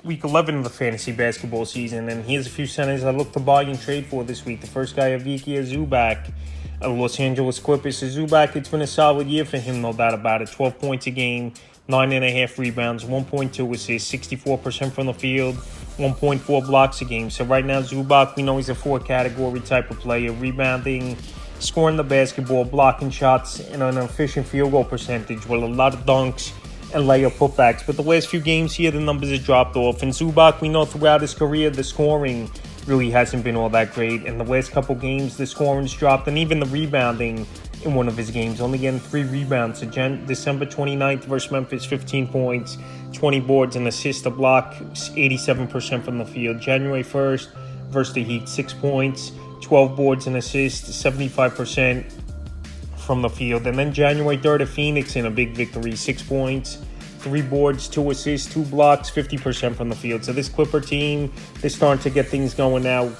week 11 of the fantasy basketball season, and here's a few centers I look to buy and trade for this week. The first guy, Ivica Zubac of the Los Angeles Clippers. Zubac, it's been a solid year for him, no doubt about it. 12 points a game, 9.5 rebounds, 1.2 assists, 64% from the field, 1.4 blocks a game. So right now, Zubac, we know he's a four-category type of player: rebounding, scoring the basketball, blocking shots, and an efficient field goal percentage with a lot of dunks and layup putbacks. But the last few games here, the numbers have dropped off. And Zubac, we know throughout his career, the scoring really hasn't been all that great. In the last couple games, the scoring's dropped, and even the rebounding in one of his games, only getting 3 rebounds. So December 29th versus Memphis, 15 points, 20 boards and assists, a block, 87% from the field. January 1st versus the Heat, 6 points, 12 boards and assists, 75% from the field. And then January 3rd at Phoenix in a big victory, 6 points, 3 boards, 2 assists, 2 blocks, 50% from the field. So this Clipper team, they're starting to get things going now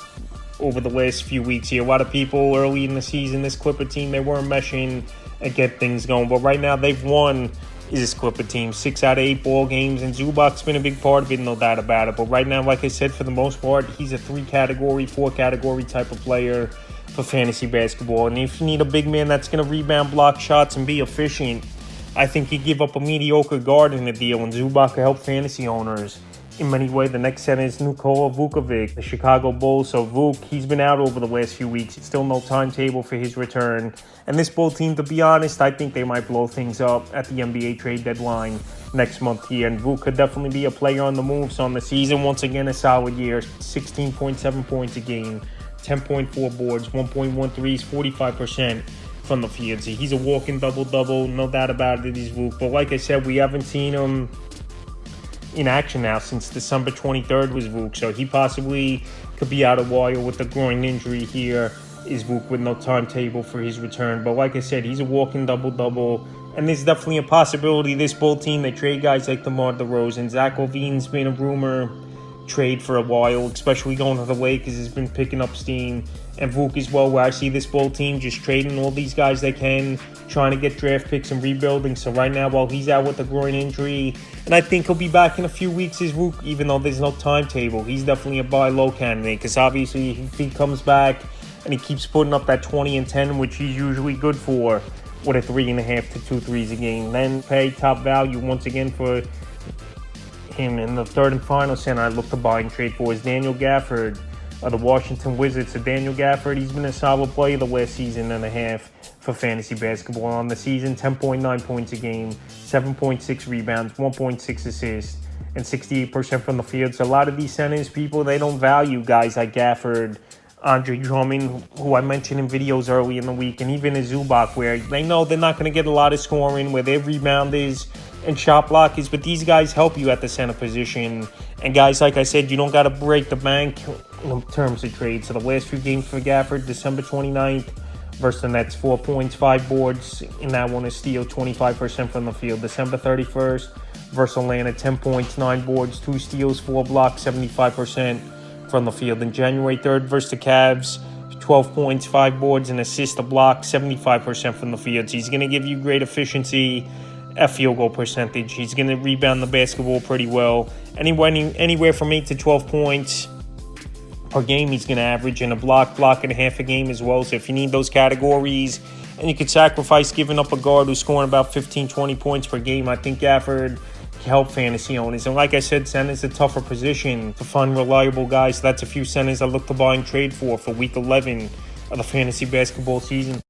over the last few weeks here. A lot of people early in the season, this Clipper team, they weren't meshing and get things going. But right now they've won, is this Clipper team, 6 out of 8 ball games. And Zubac's been a big part of it, no doubt about it. But right now, like I said, for the most part, he's a 3-category, 4-category type of player for fantasy basketball. And if you need a big man that's going to rebound, block shots, and be efficient, I think you give up a mediocre guard in the deal, and Zubac can help fantasy owners in many ways. The next center is Nikola Vukovic, the Chicago Bulls. So Vuk, he's been out over the last few weeks. It's still no timetable for his return. And this Bull team, to be honest, I think they might blow things up at the NBA trade deadline next month here. And Vuk could definitely be a player on the move. So on the season, once again, a solid year. 16.7 points a game, 10.4 boards, 1.1 threes, 45% from the field. So he's a walking double-double, no doubt about it, he's Vuk. But like I said, we haven't seen him in action now since December 23rd was Vuk. So he possibly could be out a while with a groin injury here, is Vuk, with no timetable for his return. But like I said, he's a walking double-double. And there's definitely a possibility this Bull team, they trade guys like DeMar DeRozan. Zach LaVine's been a rumor trade for a while, especially going to the Lakers, has been picking up steam. And Vuk as well, where I see this Bull team just trading all these guys they can, trying to get draft picks and rebuilding. So right now, while he's out with a groin injury, and I think he'll be back in a few weeks, is Vuk, even though there's no timetable, he's definitely a buy low candidate. Because obviously, if he comes back and he keeps putting up that 20 and 10, which he's usually good for, with a 3.5 to 2 threes a game, then pay top value once again for him. In the third and final center I look to buy and trade for is Daniel Gafford of the Washington Wizards. So Daniel Gafford, he's been a solid player the last season and a half for fantasy basketball. On the season, 10.9 points a game, 7.6 rebounds, 1.6 assists, and 68% from the field. So a lot of these centers, people, they don't value guys like Gafford, Andre Drummond, who I mentioned in videos early in the week, and even Zubac, where they know they're not going to get a lot of scoring, where their rebounders and shot blockers, but these guys help you at the center position. And guys, like I said, you don't got to break the bank in terms of trade. So the last few games for Gafford, December 29th versus the Nets, 4 points, 5 boards. In that one, a steal, 25% from the field. December 31st versus Atlanta, 10 points, 9 boards, 2 steals, 4 blocks, 75% from the field. And January 3rd versus the Cavs, 12 points, 5 boards, and assist, a block, 75% from the field. So he's going to give you great efficiency at field goal percentage. He's going to rebound the basketball pretty well. Anywhere from 8 to 12 points per game he's going to average, and a block and a half a game as well. So if you need those categories and you could sacrifice giving up a guard who's scoring about 15, 20 points per game, I think Gafford can help fantasy owners. And like I said, center's a tougher position to find reliable guys. So that's a few centers I look to buy and trade for week 11 of the fantasy basketball season.